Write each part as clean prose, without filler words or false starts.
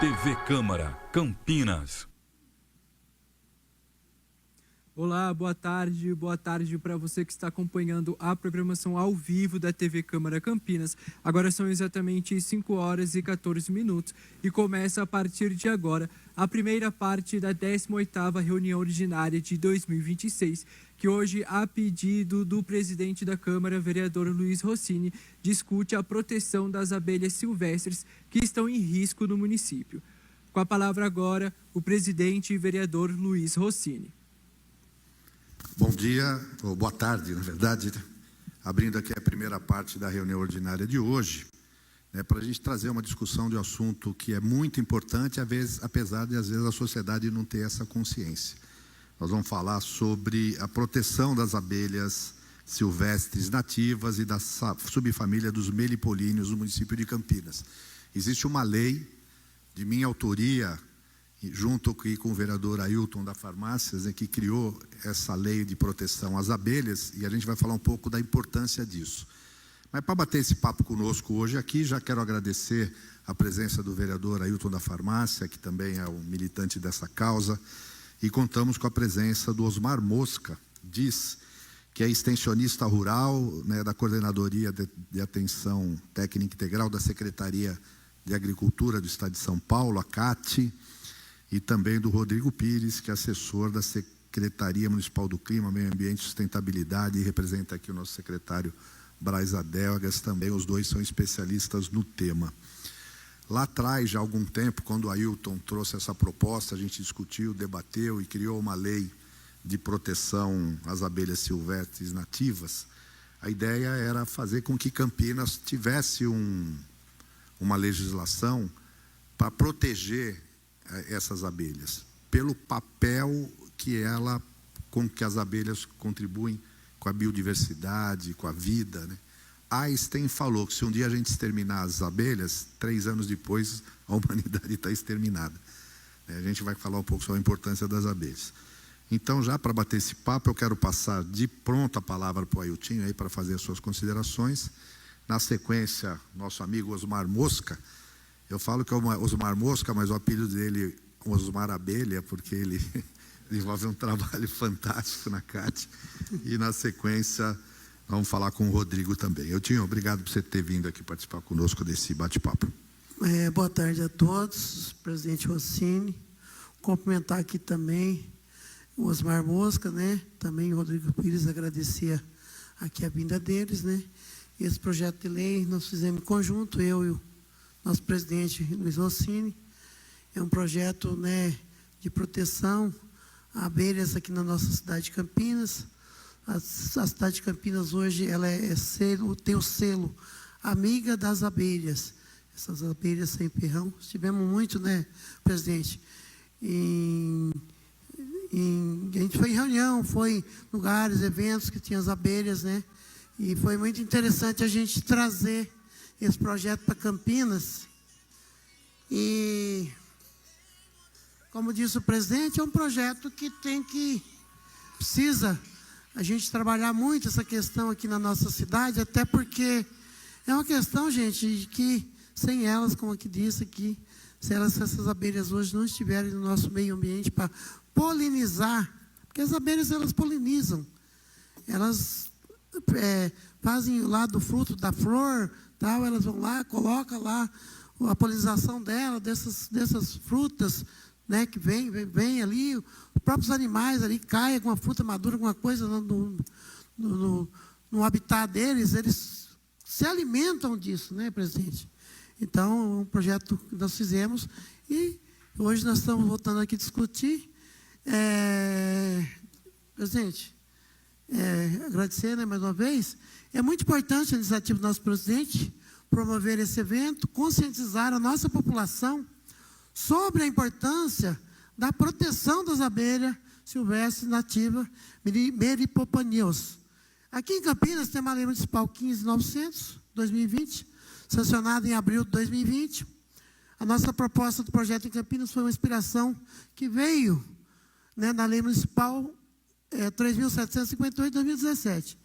TV Câmara, Campinas. Olá, boa tarde para você que está acompanhando a programação ao vivo da TV Câmara Campinas. Agora são exatamente 5 horas e 14 minutos e começa a partir de agora a primeira parte da 18ª reunião ordinária de 2026, que hoje, a pedido do presidente da Câmara, vereador Luiz Rossini, discute a proteção das abelhas silvestres que estão em risco no município. Com a palavra agora, o presidente e vereador Luiz Rossini. Bom dia, ou boa tarde, na verdade, abrindo aqui a primeira parte da reunião ordinária de hoje, para a gente trazer uma discussão de um assunto que é muito importante, apesar de, às vezes, a sociedade não ter essa consciência. Nós vamos falar sobre a proteção das abelhas silvestres nativas e da subfamília dos melipolíneos no município de Campinas. Existe uma lei de minha autoria, junto com o vereador Ailton da Farmácias, que criou essa lei de proteção às abelhas, e a gente vai falar um pouco da importância disso. Mas para bater esse papo conosco hoje aqui, já quero agradecer a presença do vereador Ailton da Farmácia, que também é um militante dessa causa, e contamos com a presença do Osmar Mosca, que é extensionista rural, da Coordenadoria de Atenção Técnica Integral da Secretaria de Agricultura do Estado de São Paulo, a CAT, e também do Rodrigo Pires, que é assessor da Secretaria Municipal do Clima, Meio Ambiente e Sustentabilidade, e representa aqui o nosso secretário Braz Adelgas, também os dois são especialistas no tema. Lá atrás, já há algum tempo, quando o Ailton trouxe essa proposta, a gente discutiu, debateu e criou uma lei de proteção às abelhas silvestres nativas. A ideia era fazer com que Campinas tivesse uma legislação para proteger essas abelhas, pelo papel com que as abelhas contribuem com a biodiversidade, com a vida, Einstein falou que se um dia a gente exterminar as abelhas, 3 anos depois a humanidade está exterminada. A gente vai falar um pouco sobre a importância das abelhas. Então, já para bater esse papo, eu quero passar de pronto a palavra para o Ailton aí para fazer as suas considerações. Na sequência, nosso amigo Osmar Mosca. Eu falo que é o Osmar Mosca, mas o apelido dele é Osmar Abelha, porque ele desenvolve um trabalho fantástico na CAT. E na sequência, vamos falar com o Rodrigo também. Eutinho, obrigado por você ter vindo aqui participar conosco desse bate-papo. Boa tarde a todos, presidente Rossini. Cumprimentar aqui também o Osmar Mosca, também o Rodrigo Pires, agradecer aqui a vinda deles, Esse projeto de lei nós fizemos em conjunto, eu e o nosso presidente Luiz Rossini. É um projeto de proteção a abelhas aqui na nossa cidade de Campinas. A cidade de Campinas hoje ela tem o selo Amiga das Abelhas. Essas abelhas sem ferrão. Estivemos muito, presidente? A gente foi em reunião, foi em lugares, eventos que tinham as abelhas, E foi muito interessante a gente trazer esse projeto para Campinas. E, como disse o presidente, é um projeto que precisa a gente trabalhar muito essa questão aqui na nossa cidade, até porque é uma questão, gente, que sem elas, como aqui disse aqui, se essas abelhas hoje não estiverem no nosso meio ambiente para polinizar, porque as abelhas elas polinizam, elas fazem lá do fruto da flor, tal, elas vão lá, colocam lá a polinização dessas frutas, que vem ali, os próprios animais ali caem com a fruta madura, alguma coisa no habitat deles, eles se alimentam disso, presidente? Então, é um projeto que nós fizemos e hoje nós estamos voltando aqui a discutir. Presidente, agradecer mais uma vez. É muito importante a iniciativa do nosso presidente promover esse evento, conscientizar a nossa população sobre a importância da proteção das abelhas silvestres nativas Melipopanios. Aqui em Campinas tem uma lei municipal 15.900/2020, sancionada em abril de 2020. A nossa proposta do projeto em Campinas foi uma inspiração que veio na lei municipal 3.758/2017.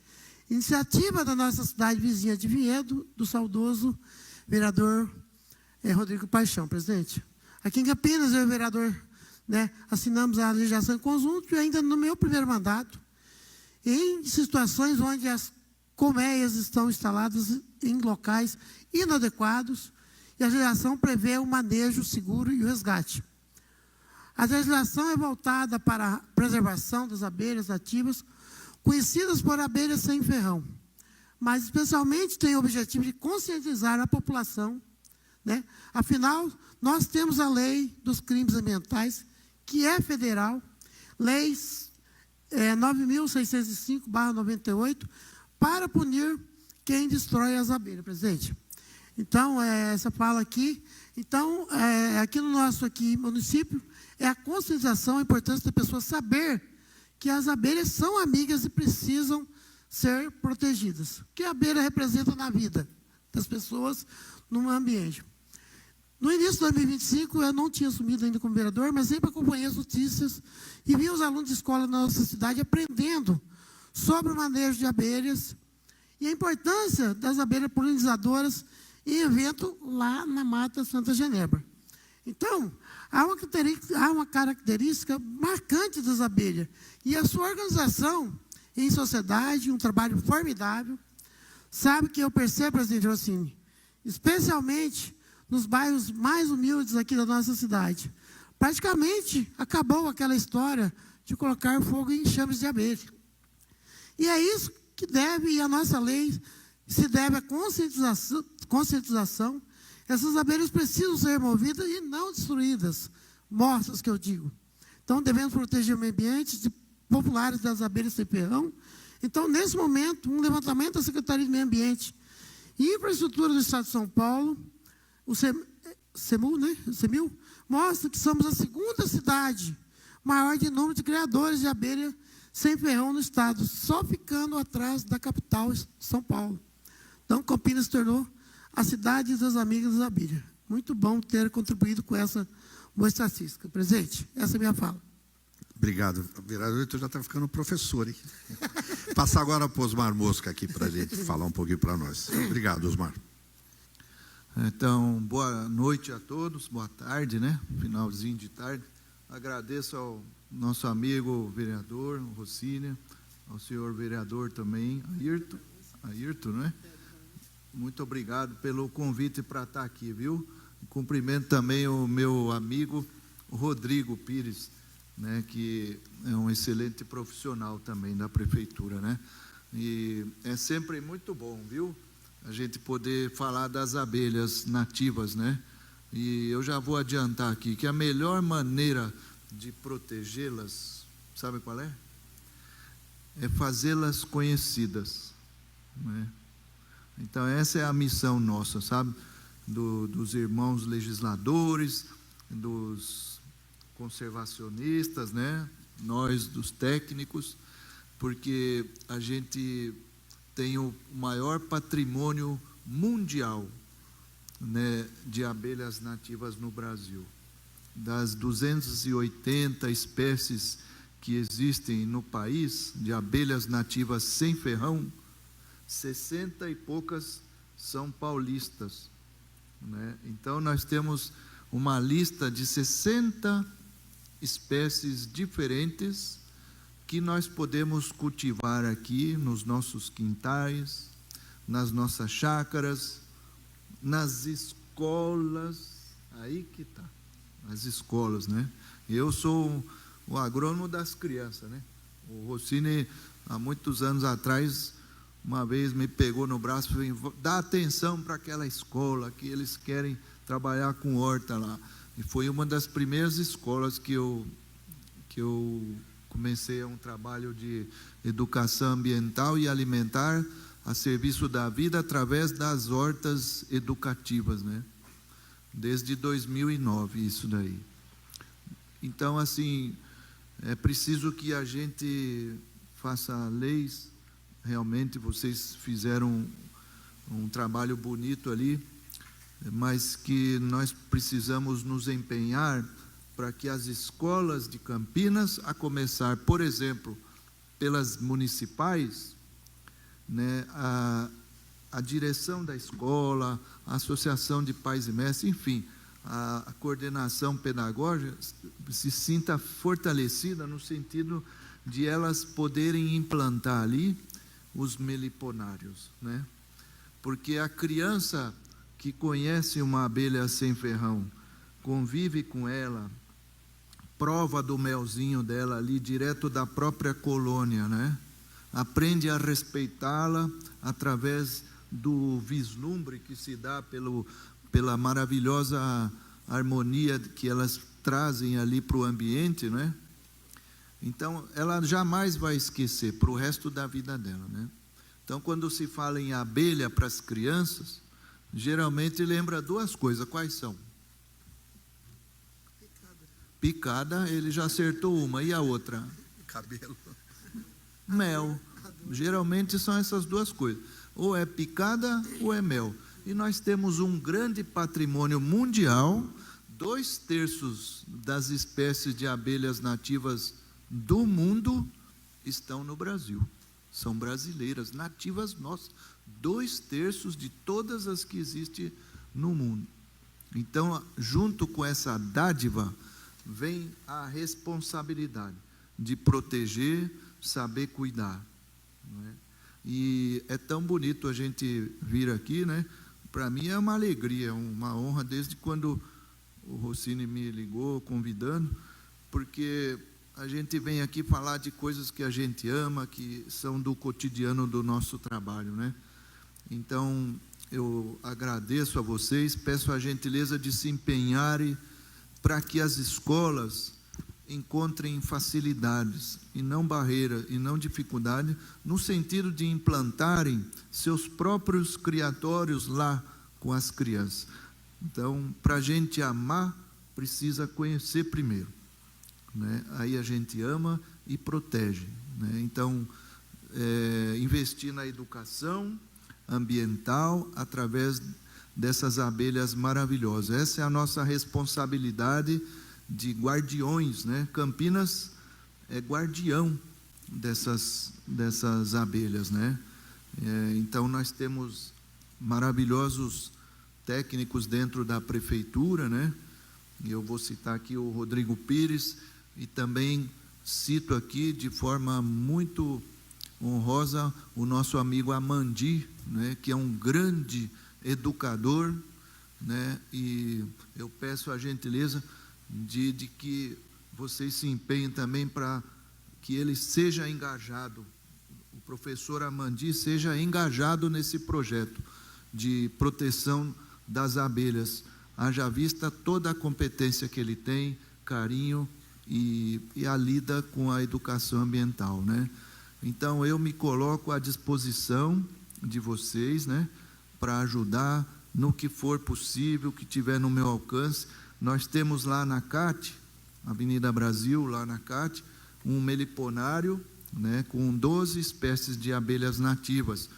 Iniciativa da nossa cidade vizinha de Vinhedo, do saudoso vereador Rodrigo Paixão, presidente. Aqui em Campinas, eu e o vereador, né, assinamos a legislação em conjunto, e ainda no meu primeiro mandato, em situações onde as colmeias estão instaladas em locais inadequados, e a legislação prevê o manejo seguro e o resgate. A legislação é voltada para a preservação das abelhas nativas, conhecidas por abelhas sem ferrão, mas especialmente tem o objetivo de conscientizar a população, né? Afinal, nós temos a lei dos crimes ambientais, que é federal, leis 9.605/98, para punir quem destrói as abelhas, presidente. Então, essa fala aqui. Então, aqui no nosso município, é a conscientização, a importância da pessoa saber que as abelhas são amigas e precisam ser protegidas. O que a abelha representa na vida das pessoas no ambiente. No início de 2025, eu não tinha assumido ainda como vereador, mas sempre acompanhei as notícias e vi os alunos de escola na nossa cidade aprendendo sobre o manejo de abelhas e a importância das abelhas polinizadoras em evento lá na Mata Santa Genebra. Então, há uma característica marcante das abelhas, e a sua organização em sociedade, um trabalho formidável. Sabe que eu percebo, presidente Rossini, especialmente nos bairros mais humildes aqui da nossa cidade, praticamente acabou aquela história de colocar fogo em enxames de abelha. E é isso que deve, e a nossa lei se deve à conscientização. Essas abelhas precisam ser removidas e não destruídas, mortas, que eu digo. Então, devemos proteger o meio ambiente de populares das abelhas sem ferrão. Então, nesse momento, um levantamento da Secretaria de Meio Ambiente e Infraestrutura do Estado de São Paulo, o CEMIL, mostra que somos a segunda cidade maior de número de criadores de abelha sem ferrão no estado, só ficando atrás da capital, São Paulo. Então, Campinas se tornou a cidade das amigas das abelhas. Muito bom ter contribuído com essa boa estatística. Presidente, essa é a minha fala. Obrigado. Vereador, tu já está ficando professor, hein? Passar agora para o Osmar Mosca aqui para a gente falar um pouquinho para nós. Obrigado, Osmar. Então, boa noite a todos, boa tarde, né? Finalzinho de tarde. Agradeço ao nosso amigo vereador Rossini, ao senhor vereador também, Ayrton, né? Muito obrigado pelo convite para estar aqui, viu? Cumprimento também o meu amigo Rodrigo Pires, né? Que é um excelente profissional também da prefeitura, né? E é sempre muito bom, viu? A gente poder falar das abelhas nativas, né? E eu já vou adiantar aqui que a melhor maneira de protegê-las, sabe qual é? É fazê-las conhecidas, né? Então, essa é a missão nossa, sabe? Dos irmãos legisladores, dos conservacionistas, né? Nós, dos técnicos, porque a gente tem o maior patrimônio mundial, né, de abelhas nativas no Brasil. Das 280 espécies que existem no país, de abelhas nativas sem ferrão, 60 e poucas são paulistas, né? Então, nós temos uma lista de 60 espécies diferentes que nós podemos cultivar aqui nos nossos quintais, nas nossas chácaras, nas escolas, aí que está, as escolas, né? Eu sou o agrônomo das crianças, né? O Rossini, há muitos anos atrás, uma vez me pegou no braço e falou: dá atenção para aquela escola, que eles querem trabalhar com horta lá. E foi uma das primeiras escolas que eu comecei um trabalho de educação ambiental e alimentar a serviço da vida através das hortas educativas, né? Desde 2009, isso daí. Então, assim, é preciso que a gente faça leis. Realmente, vocês fizeram um trabalho bonito ali, mas que nós precisamos nos empenhar para que as escolas de Campinas, a começar, por exemplo, pelas municipais, né, a direção da escola, a associação de pais e mestres, enfim, a coordenação pedagógica se sinta fortalecida no sentido de elas poderem implantar ali os meliponários, né? Porque a criança que conhece uma abelha sem ferrão, convive com ela, prova do melzinho dela ali direto da própria colônia, né? Aprende a respeitá-la através do vislumbre que se dá pela maravilhosa harmonia que elas trazem ali para o ambiente, né? Então, ela jamais vai esquecer para o resto da vida dela, né? Então, quando se fala em abelha para as crianças, geralmente lembra duas coisas. Quais são? Picada, ele já acertou uma. E a outra? Cabelo. Mel. Geralmente são essas duas coisas. Ou é picada ou é mel. E nós temos um grande patrimônio mundial. 2/3 das espécies de abelhas nativas do mundo estão no Brasil. São brasileiras, nativas nossas. 2/3 de todas as que existem no mundo. Então, junto com essa dádiva, vem a responsabilidade de proteger, saber cuidar, não é? E é tão bonito a gente vir aqui, né? Para mim é uma alegria, uma honra, desde quando o Rossini me ligou convidando, porque a gente vem aqui falar de coisas que a gente ama, que são do cotidiano do nosso trabalho, né? Então, eu agradeço a vocês, peço a gentileza de se empenharem para que as escolas encontrem facilidades e não barreiras e não dificuldade, no sentido de implantarem seus próprios criatórios lá com as crianças. Então, para a gente amar, precisa conhecer primeiro, né? Aí a gente ama e protege, né? Então, investir na educação ambiental através dessas abelhas maravilhosas. Essa é a nossa responsabilidade de guardiões, né? Campinas é guardião dessas abelhas, né? Então, nós temos maravilhosos técnicos dentro da prefeitura, né? Eu vou citar aqui o Rodrigo Pires e também cito aqui de forma muito honrosa o nosso amigo Amandi, né? Que é um grande educador, né? E eu peço a gentileza de que vocês se empenhem também para que ele seja engajado, o professor Amandi seja engajado nesse projeto de proteção das abelhas, haja vista toda a competência que ele tem, carinho e a lida com a educação ambiental, né? Então, eu me coloco à disposição de vocês, né, para ajudar no que for possível, que tiver no meu alcance. Nós temos lá na CAT, Avenida Brasil, lá na CAT, um meliponário, né, com 12 espécies de abelhas nativas,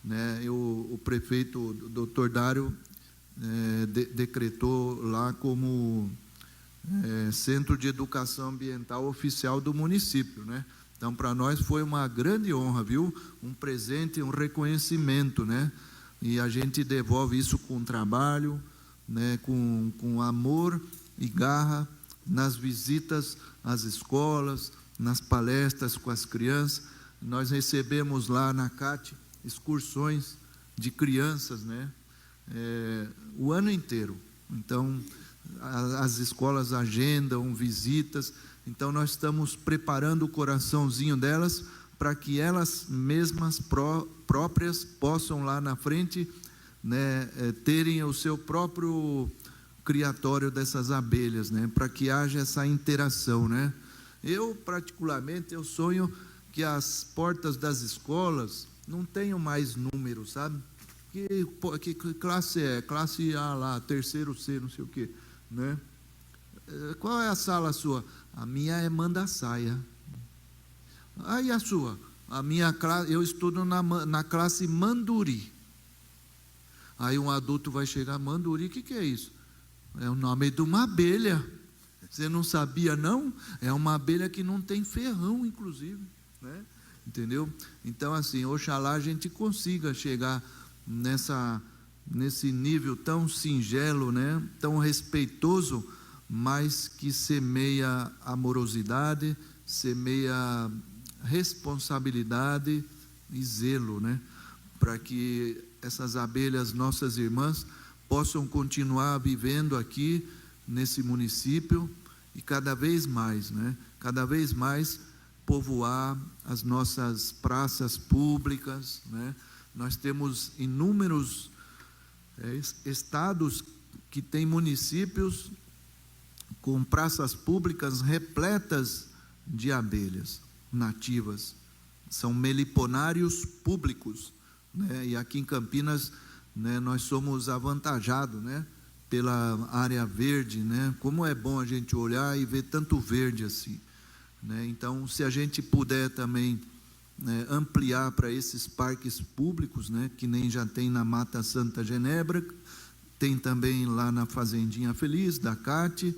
né? O prefeito, Dr. Dário, decretou lá como Centro de Educação Ambiental Oficial do município, né? Então, para nós foi uma grande honra, viu? Um presente, um reconhecimento, né? E a gente devolve isso com trabalho, né? Com amor e garra nas visitas às escolas, nas palestras com as crianças. Nós recebemos lá na CAT excursões de crianças, né? O ano inteiro. Então, as escolas agendam visitas. Então, nós estamos preparando o coraçãozinho delas para que elas mesmas próprias possam lá na frente, né, terem o seu próprio criatório dessas abelhas, né, para que haja essa interação, né? Eu, particularmente, eu sonho que as portas das escolas não tenham mais números, sabe? Que classe é? Classe A lá, terceiro C, não sei o quê, né? Qual é a sala sua? A minha é Mandaçaia. Aí a sua? A minha classe, eu estudo na classe Manduri. Aí um adulto vai chegar, Manduri, o que é isso? É o nome de uma abelha. Você não sabia, não? É uma abelha que não tem ferrão, inclusive, né? Entendeu? Então, assim, oxalá a gente consiga chegar nesse nível tão singelo, né, tão respeitoso, mas que semeia amorosidade, semeia responsabilidade e zelo, né, para que essas abelhas, nossas irmãs, possam continuar vivendo aqui nesse município e cada vez mais, né, cada vez mais povoar as nossas praças públicas, né. Nós temos inúmeros estados que têm municípios com praças públicas repletas de abelhas nativas. São meliponários públicos, né? E aqui em Campinas, né, nós somos avantajados, né, pela área verde, né? Como é bom a gente olhar e ver tanto verde assim, né? Então, se a gente puder também, né, ampliar para esses parques públicos, né, que nem já tem na Mata Santa Genebra, tem também lá na Fazendinha Feliz, da CAT,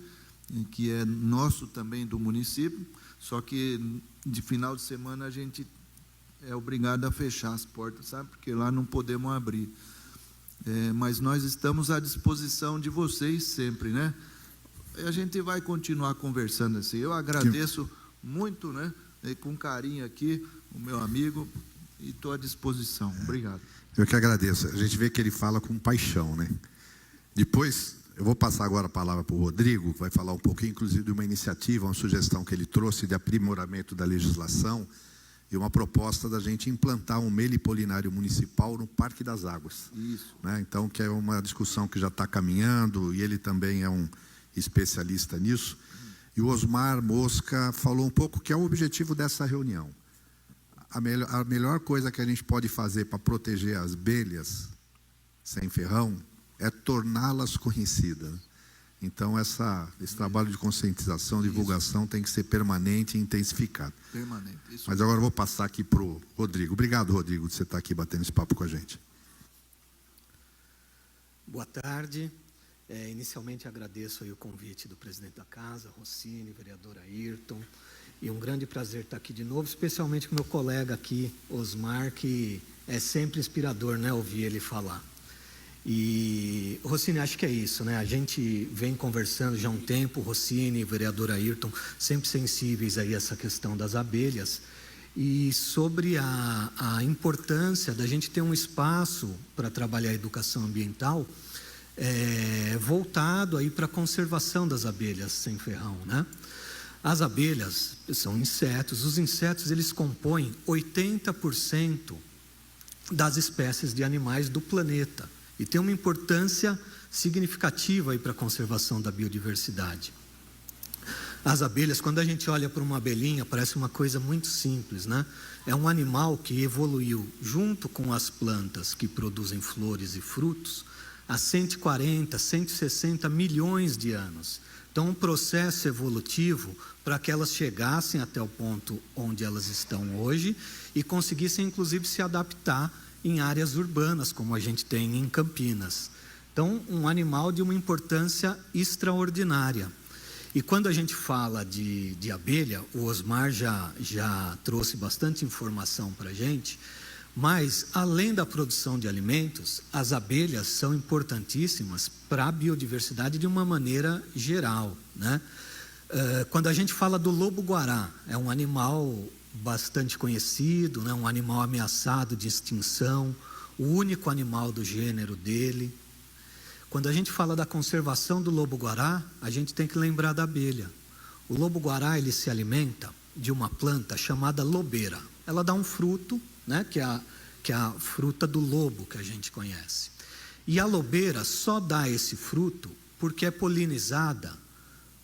que é nosso também do município, só que de final de semana a gente é obrigado a fechar as portas, sabe, porque lá não podemos abrir. Mas nós estamos à disposição de vocês sempre, né? A gente vai continuar conversando assim. Eu agradeço muito, né, com carinho aqui, o meu amigo, e estou à disposição. Obrigado. Eu que agradeço. A gente vê que ele fala com paixão, né? Depois, eu vou passar agora a palavra para o Rodrigo, que vai falar um pouquinho, inclusive, de uma iniciativa, uma sugestão que ele trouxe de aprimoramento da legislação e uma proposta da gente implantar um melipolinário municipal no Parque das Águas. Isso. Né? Então, que é uma discussão que já está caminhando, e ele também é um especialista nisso. E o Osmar Mosca falou um pouco que é o objetivo dessa reunião. A melhor coisa que a gente pode fazer para proteger as abelhas sem ferrão é torná-las conhecidas. Então, esse trabalho de conscientização, divulgação, tem que ser permanente e intensificado. Permanente. Isso. Mas agora eu vou passar aqui para o Rodrigo. Obrigado, Rodrigo, de você estar aqui batendo esse papo com a gente. Boa tarde. Inicialmente agradeço aí o convite do presidente da casa, Rossini, vereador Ayrton, e um grande prazer estar aqui de novo, especialmente com meu colega aqui, Osmar, que é sempre inspirador, né, ouvir ele falar. E, Rossini, acho que é isso, né? A gente vem conversando já há um tempo, Rossini, vereador Ayrton, sempre sensíveis aí a essa questão das abelhas, e sobre a importância da gente ter um espaço para trabalhar a educação ambiental, voltado aí para a conservação das abelhas sem ferrão, né? As abelhas são insetos, os insetos eles compõem 80% das espécies de animais do planeta e tem uma importância significativa aí para a conservação da biodiversidade. As abelhas, quando a gente olha para uma abelhinha, parece uma coisa muito simples, né? É um animal que evoluiu junto com as plantas que produzem flores e frutos há 140, 160 milhões de anos. Então, um processo evolutivo para que elas chegassem até o ponto onde elas estão hoje e conseguissem, inclusive, se adaptar em áreas urbanas, como a gente tem em Campinas. Então, um animal de uma importância extraordinária. E quando a gente fala de abelha, o Osmar já trouxe bastante informação para a gente, mas, além da produção de alimentos, as abelhas são importantíssimas para a biodiversidade de uma maneira geral, né? Quando a gente fala do lobo-guará, é um animal bastante conhecido, né? Um animal ameaçado de extinção, o único animal do gênero dele. Quando a gente fala da conservação do lobo-guará, a gente tem que lembrar da abelha. O lobo-guará, ele se alimenta de uma planta chamada lobeira. Ela dá um fruto, né, que é a fruta do lobo que a gente conhece. E a lobeira só dá esse fruto porque é polinizada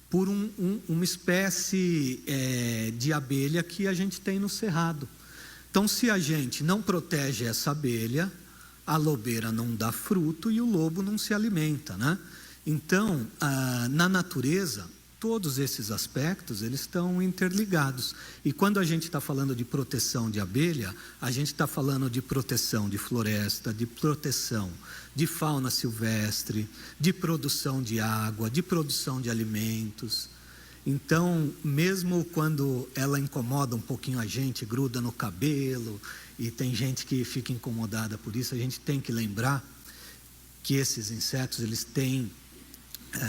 por uma espécie de abelha que a gente tem no cerrado. Então, se a gente não protege essa abelha, a lobeira não dá fruto e o lobo não se alimenta, né? Então, na natureza, todos esses aspectos, eles estão interligados. E quando a gente está falando de proteção de abelha, a gente está falando de proteção de floresta, de proteção de fauna silvestre, de produção de água, de produção de alimentos. Então, mesmo quando ela incomoda um pouquinho a gente, gruda no cabelo, e tem gente que fica incomodada por isso, a gente tem que lembrar que esses insetos eles têm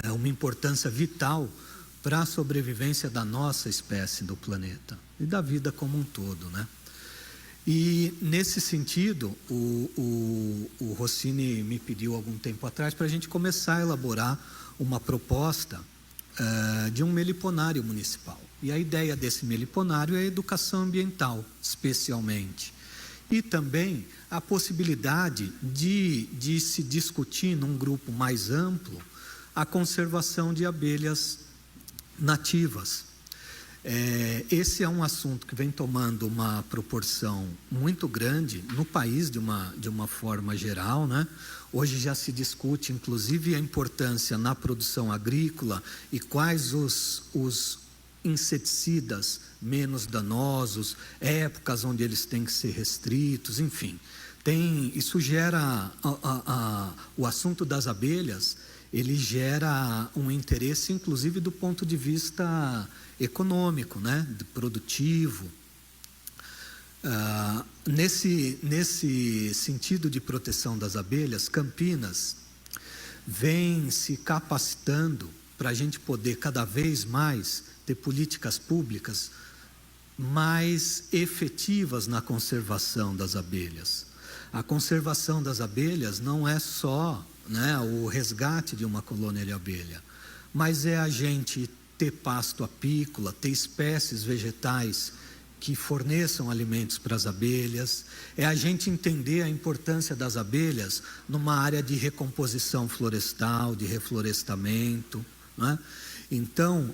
uma importância vital para a sobrevivência da nossa espécie do planeta e da vida como um todo, né? E nesse sentido, o Rossini me pediu algum tempo atrás para a gente começar a elaborar uma proposta de um meliponário municipal. E a ideia desse meliponário é a educação ambiental, especialmente. E também a possibilidade de se discutir num grupo mais amplo a conservação de abelhas nativas. Esse é um assunto que vem tomando uma proporção muito grande no país de uma forma geral, né? Hoje já se discute, inclusive, a importância na produção agrícola e quais os inseticidas menos danosos, épocas onde eles têm que ser restritos, enfim. Isso gera, o assunto das abelhas, ele gera um interesse, inclusive, do ponto de vista econômico, né, produtivo. Nesse sentido de proteção das abelhas, Campinas vem se capacitando para a gente poder cada vez mais ter políticas públicas mais efetivas na conservação das abelhas. A conservação das abelhas não é só, né, o resgate de uma colônia de abelha, mas é a gente ter pasto apícola, ter espécies vegetais que forneçam alimentos para as abelhas, é a gente entender a importância das abelhas numa área de recomposição florestal, de reflorestamento, né? Então,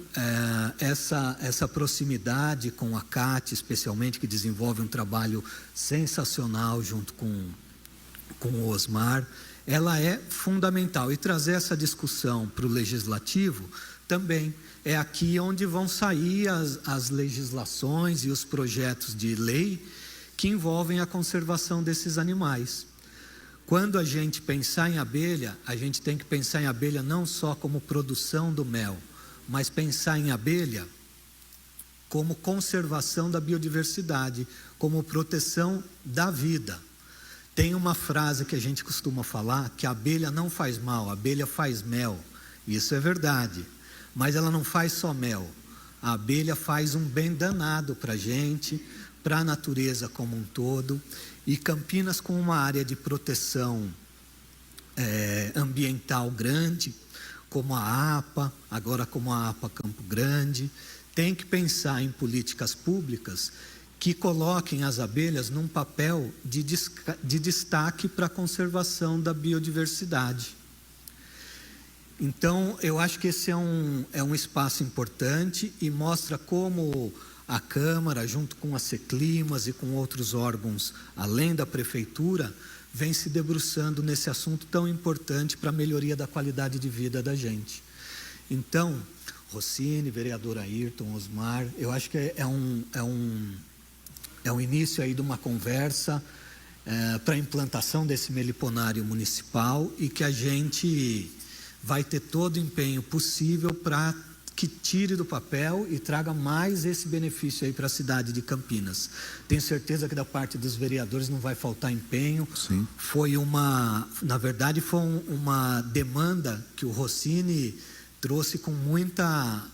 essa proximidade com a CAT, especialmente, que desenvolve um trabalho sensacional junto com o Osmar, ela é fundamental. E trazer essa discussão para o legislativo também. É aqui onde vão sair as legislações e os projetos de lei que envolvem a conservação desses animais. Quando a gente pensar em abelha, a gente tem que pensar em abelha não só como produção do mel, mas pensar em abelha como conservação da biodiversidade, como proteção da vida. Tem uma frase que a gente costuma falar, que a abelha não faz mal, a abelha faz mel. Isso é verdade, mas ela não faz só mel. A abelha faz um bem danado para a gente, para a natureza como um todo. E Campinas, com uma área de proteção ambiental grande, como a APA, agora como a APA Campo Grande, tem que pensar em políticas públicas que coloquem as abelhas num papel de destaque para a conservação da biodiversidade. Então, eu acho que esse é um espaço importante e mostra como a Câmara, junto com a Seclimas e com outros órgãos, além da Prefeitura, vem se debruçando nesse assunto tão importante para a melhoria da qualidade de vida da gente. Então, Rossini, vereador Ayrton, Osmar, eu acho que é um início aí de uma conversa para a implantação desse meliponário municipal e que a gente vai ter todo o empenho possível para que tire do papel e traga mais esse benefício aí para a cidade de Campinas. Tenho certeza que da parte dos vereadores não vai faltar empenho. Sim. Na verdade, foi uma demanda que o Rossini trouxe com muita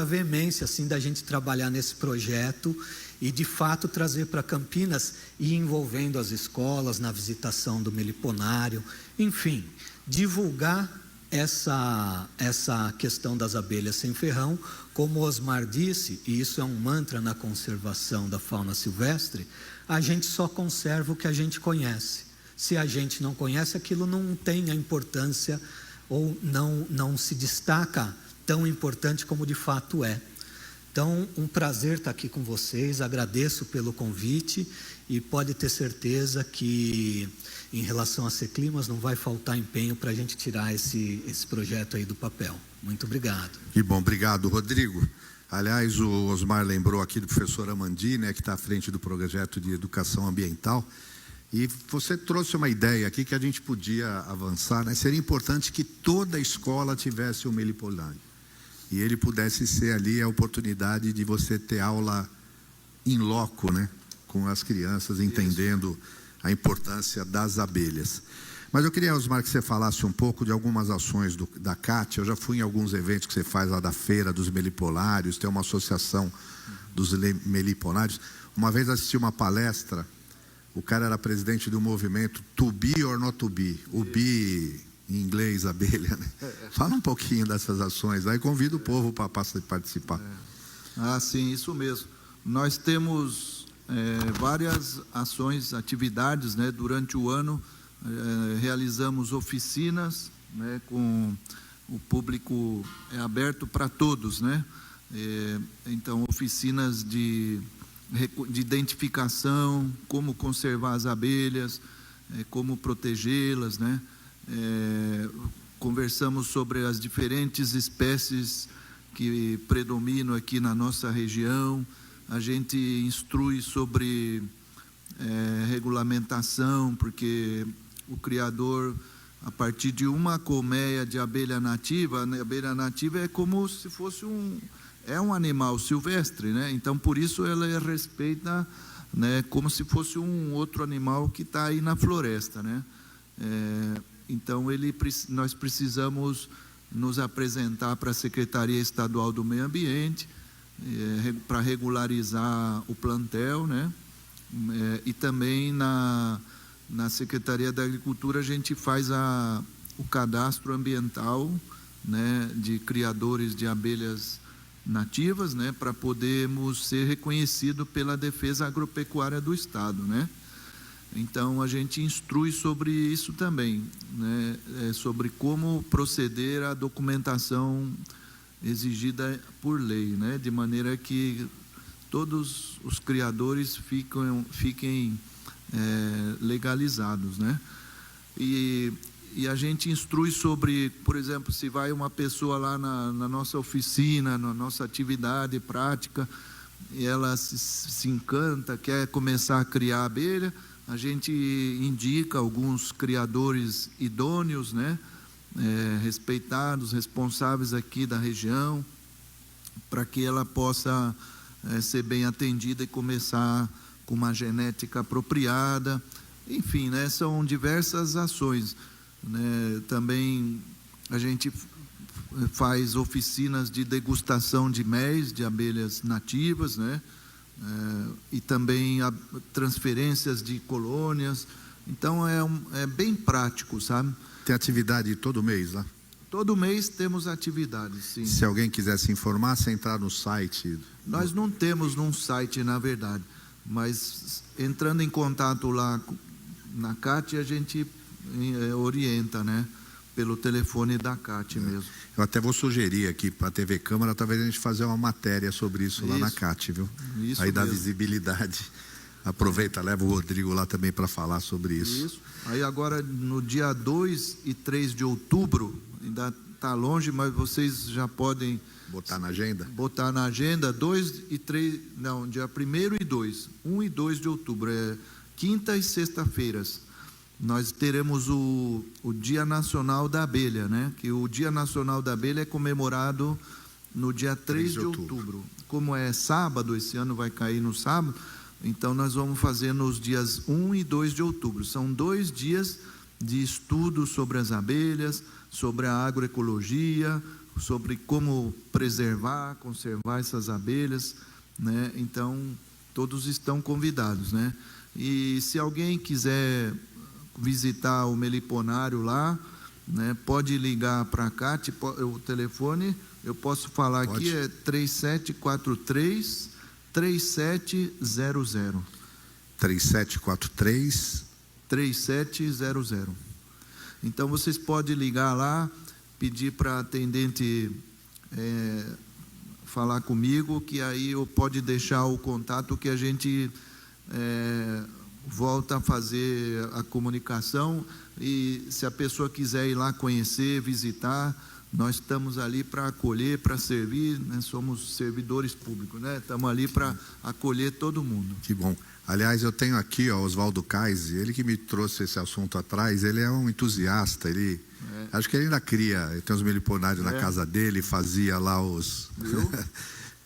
veemência, assim, da gente trabalhar nesse projeto e, de fato, trazer para Campinas e envolvendo as escolas na visitação do meliponário, enfim, divulgar essa questão das abelhas sem ferrão. Como o Osmar disse, e isso é um mantra na conservação da fauna silvestre, a gente só conserva o que a gente conhece. Se a gente não conhece, aquilo não tem a importância ou não se destaca tão importante como de fato é. Então, um prazer estar aqui com vocês, agradeço pelo convite e pode ter certeza que, em relação a Seclimas, não vai faltar empenho para a gente tirar esse projeto aí do papel. Muito obrigado. Que bom, obrigado, Rodrigo. Aliás, o Osmar lembrou aqui do professor Amandi, né, que está à frente do projeto de educação ambiental, e você trouxe uma ideia aqui que a gente podia avançar, né? Seria importante que toda escola tivesse um meliponário, e ele pudesse ser ali a oportunidade de você ter aula in loco, né, com as crianças, entendendo a importância das abelhas. Mas eu queria, Osmar, que você falasse um pouco de algumas ações da CAT. Eu já fui em alguns eventos que você faz lá da feira dos melipolários, tem uma associação dos melipolários. Uma vez assisti uma palestra, o cara era presidente do movimento To Be or Not To Be, o Be em inglês, abelha, né? Fala um pouquinho dessas ações, aí convido o povo para participar. Ah, sim, isso mesmo. Nós temos várias ações, atividades, né, durante o ano. Realizamos oficinas, né, com o público aberto para todos, né? Então, oficinas de identificação, como conservar as abelhas, como protegê-las, né? Conversamos sobre as diferentes espécies que predominam aqui na nossa região. A gente instrui sobre regulamentação, porque o criador, a partir de uma colmeia de abelha nativa, a abelha nativa é como se fosse um animal silvestre, né? Então, por isso ela respeita, né, como se fosse um outro animal que está aí na floresta, né? Então, nós precisamos nos apresentar para a Secretaria Estadual do Meio Ambiente para regularizar o plantel, né? E também na Secretaria da Agricultura a gente faz o cadastro ambiental, né, de criadores de abelhas nativas, né, para podermos ser reconhecidos pela Defesa Agropecuária do Estado, né? Então a gente instrui sobre isso também, né, sobre como proceder à documentação exigida por lei, né, de maneira que todos os criadores fiquem legalizados, né? E a gente instrui sobre, por exemplo, se vai uma pessoa lá na nossa oficina, na nossa atividade prática, e ela se encanta, quer começar a criar abelha, a gente indica alguns criadores idôneos, né? Respeitados, responsáveis aqui da região, para que ela possa ser bem atendida e começar com uma genética apropriada. Enfim, né, são diversas ações, né? Também a gente faz oficinas de degustação de mel de abelhas nativas, né? E também transferências de colônias. Então é bem prático, sabe? Tem atividade todo mês lá? Todo mês temos atividades, sim. Se alguém quiser se informar, se entrar no site. Nós não temos num site, na verdade, mas entrando em contato lá na CAT, a gente orienta, né? Pelo telefone da CAT mesmo. Eu até vou sugerir aqui para a TV Câmara, talvez a gente fazer uma matéria sobre isso lá na CAT, viu? Isso aí dá mesmo. visibilidade. Aproveita, leva o Rodrigo lá também para falar sobre isso. Isso. Aí agora, no dia 2 e 3 de outubro, ainda está longe, mas vocês já podem botar na agenda? Botar na agenda 2 e 3, não, dia 1º e 2, 1 e 2 de outubro, quinta e sexta-feiras. Nós teremos o Dia Nacional da Abelha, né? Que o Dia Nacional da Abelha é comemorado no dia 3 de outubro. Como é sábado, esse ano vai cair no sábado, então nós vamos fazer nos dias 1 e 2 de outubro. São 2 dias de estudo sobre as abelhas, sobre a agroecologia, sobre como preservar, conservar essas abelhas, né? Então, todos estão convidados, né? E se alguém quiser visitar o meliponário lá, né, pode ligar para cá, o telefone, eu posso falar aqui, é 3743-3700. 3743-3700. Então, vocês podem ligar lá, pedir para a atendente falar comigo, que aí eu pode deixar o contato que a gente volta a fazer a comunicação, e se a pessoa quiser ir lá conhecer, visitar, nós estamos ali para acolher, para servir, né? Somos servidores públicos, né? Estamos ali para acolher todo mundo. Que bom. Aliás, eu tenho aqui o Oswaldo Kais, ele que me trouxe esse assunto atrás, ele é um entusiasta, acho que ele ainda cria, tem os meliponários na casa dele, fazia lá os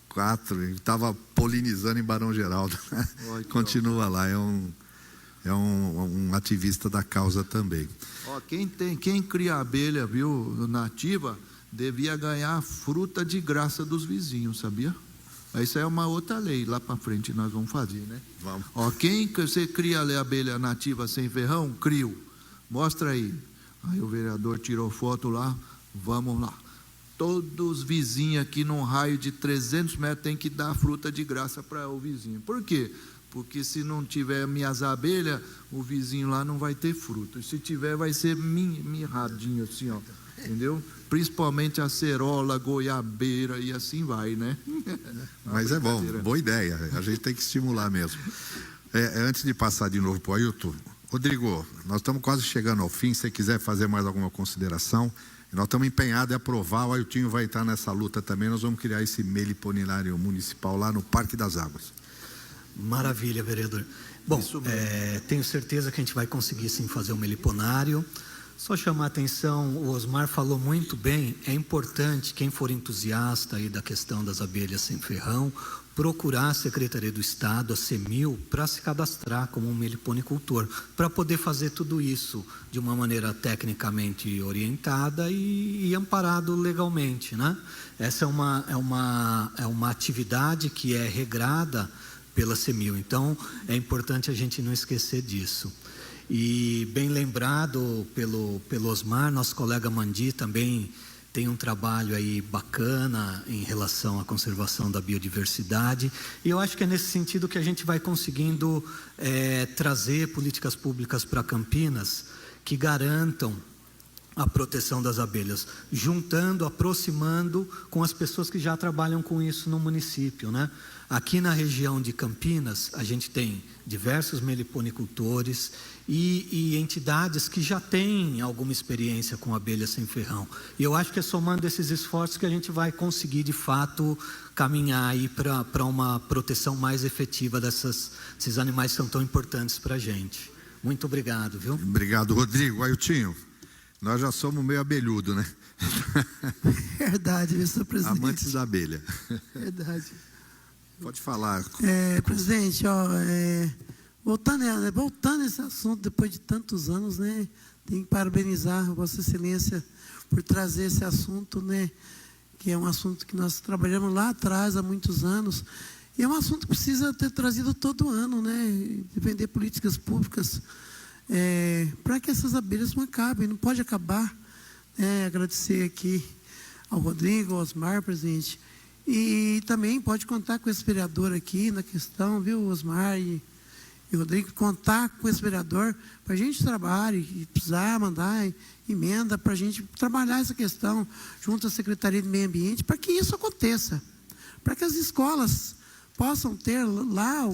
4, estava polinizando em Barão Geraldo. Continua lá, é é um ativista da causa também. Ó, quem cria abelha, viu, nativa, devia ganhar fruta de graça dos vizinhos, sabia? Isso é uma outra lei, lá para frente nós vamos fazer, né? Vamos. Ó, quem você cria a abelha nativa sem ferrão, crio. Mostra aí. Aí o vereador tirou foto lá, vamos lá. Todos os vizinhos aqui num raio de 300 metros tem que dar fruta de graça para o vizinho. Por quê? Porque se não tiver minhas abelhas, o vizinho lá não vai ter fruto. E se tiver, vai ser mirradinho assim, ó. Entendeu? Principalmente a cerola, goiabeira e assim vai, né? Mas é bom, boa ideia. A gente tem que estimular mesmo. Antes de passar de novo para o Ailton, Rodrigo, nós estamos quase chegando ao fim. Se você quiser fazer mais alguma consideração, nós estamos empenhados em aprovar. O Ailton vai estar nessa luta também. Nós vamos criar esse meliponinário municipal lá no Parque das Águas. Maravilha, vereador. Bom, tenho certeza que a gente vai conseguir sim fazer o meliponário. Só chamar a atenção, o Osmar falou muito bem, é importante, quem for entusiasta aí da questão das abelhas sem ferrão, procurar a Secretaria do Estado, a CEMIL, para se cadastrar como um meliponicultor, para poder fazer tudo isso de uma maneira tecnicamente orientada e amparado legalmente, né? Essa é uma atividade que é regrada pela CEMIL, então é importante a gente não esquecer disso. E bem lembrado pelo Osmar, nosso colega Mandi também tem um trabalho aí bacana em relação à conservação da biodiversidade, e eu acho que é nesse sentido que a gente vai conseguindo trazer políticas públicas para Campinas que garantam a proteção das abelhas, juntando, aproximando com as pessoas que já trabalham com isso no município, né? Aqui na região de Campinas, a gente tem diversos meliponicultores e entidades que já têm alguma experiência com abelhas sem ferrão. E eu acho que é somando esses esforços que a gente vai conseguir, de fato, caminhar aí para uma proteção mais efetiva desses animais que são tão importantes para a gente. Muito obrigado, viu? Obrigado, Rodrigo. Ailton, nós já somos meio abelhudo, né? Verdade, senhor presidente. Amantes da abelha. Verdade. Pode falar. Presidente, voltando a esse assunto, depois de tantos anos, né, tem que parabenizar Vossa Excelência por trazer esse assunto, né, que é um assunto que nós trabalhamos lá atrás, há muitos anos, e é um assunto que precisa ter trazido todo ano, né, defender políticas públicas para que essas abelhas não acabem, não pode acabar. Agradecer aqui ao Rodrigo, ao Osmar, presidente. E também pode contar com esse vereador aqui na questão, viu, Osmar e Rodrigo, contar com esse vereador para a gente trabalhar e precisar mandar emenda para a gente trabalhar essa questão junto à Secretaria de Meio Ambiente, para que isso aconteça, para que as escolas possam ter lá,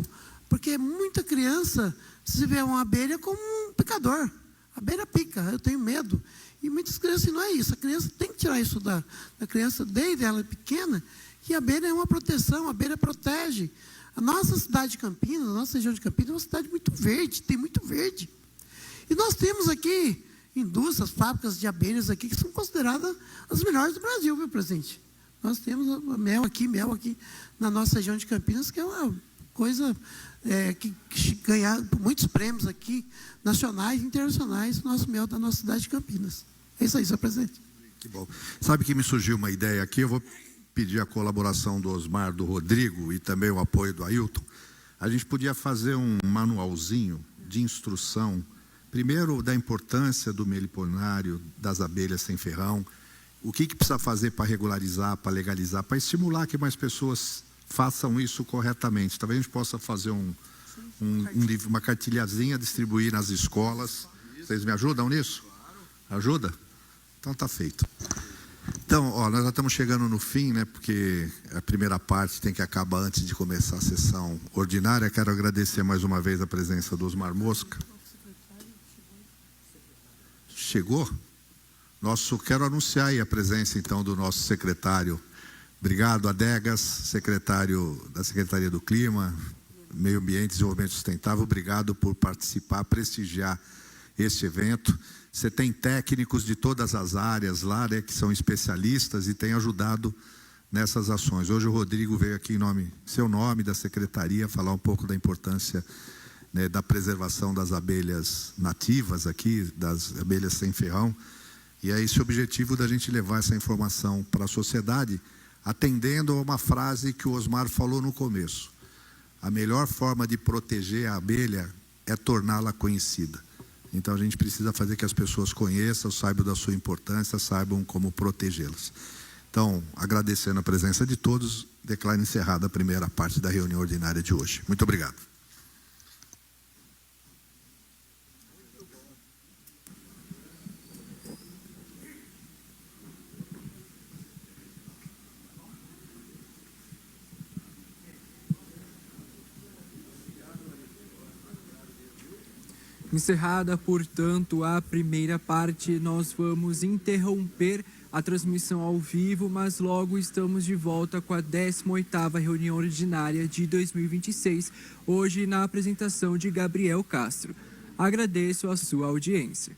porque muita criança se vê uma abelha como um picador. A abelha pica, eu tenho medo. E muitas crianças, não é isso, a criança tem que tirar isso da criança desde ela pequena, que a abelha é uma proteção, a abelha protege. A nossa cidade de Campinas, a nossa região de Campinas é uma cidade muito verde, tem muito verde. E nós temos aqui indústrias, fábricas de abelhas aqui, que são consideradas as melhores do Brasil, viu, presidente? Nós temos mel aqui na nossa região de Campinas, que é uma coisa que ganha muitos prêmios aqui, nacionais e internacionais, nosso mel da nossa cidade de Campinas. É isso aí, senhor presidente. Que bom. Sabe que me surgiu uma ideia aqui, eu vou pedir a colaboração do Osmar, do Rodrigo e também o apoio do Ailton. A gente podia fazer um manualzinho de instrução, primeiro da importância do meliponário, das abelhas sem ferrão, o que precisa fazer para regularizar, para legalizar, para estimular que mais pessoas façam isso corretamente. Talvez a gente possa fazer uma cartilhazinha, distribuir nas escolas. Vocês me ajudam nisso? Ajuda? Então está feito. Então, nós já estamos chegando no fim, né? Porque a primeira parte tem que acabar antes de começar a sessão ordinária. Quero agradecer mais uma vez a presença do Osmar Mosca. Chegou? Quero anunciar aí a presença, então, do nosso secretário. Obrigado, Adegas, secretário da Secretaria do Clima, Meio Ambiente e Desenvolvimento Sustentável. Obrigado por participar, prestigiar este evento. Você tem técnicos de todas as áreas lá, né, que são especialistas e têm ajudado nessas ações. Hoje o Rodrigo veio aqui em seu nome da secretaria, falar um pouco da importância né, da preservação das abelhas nativas aqui, das abelhas sem ferrão. E é esse o objetivo da gente levar essa informação para a sociedade, atendendo a uma frase que o Osmar falou no começo. A melhor forma de proteger a abelha é torná-la conhecida. Então a gente precisa fazer que as pessoas conheçam, saibam da sua importância, saibam como protegê-las. Então, agradecendo a presença de todos, declaro encerrada a primeira parte da reunião ordinária de hoje. Muito obrigado. Encerrada, portanto, a primeira parte, nós vamos interromper a transmissão ao vivo, mas logo estamos de volta com a 18ª reunião ordinária de 2026, hoje na apresentação de Gabriel Castro. Agradeço a sua audiência.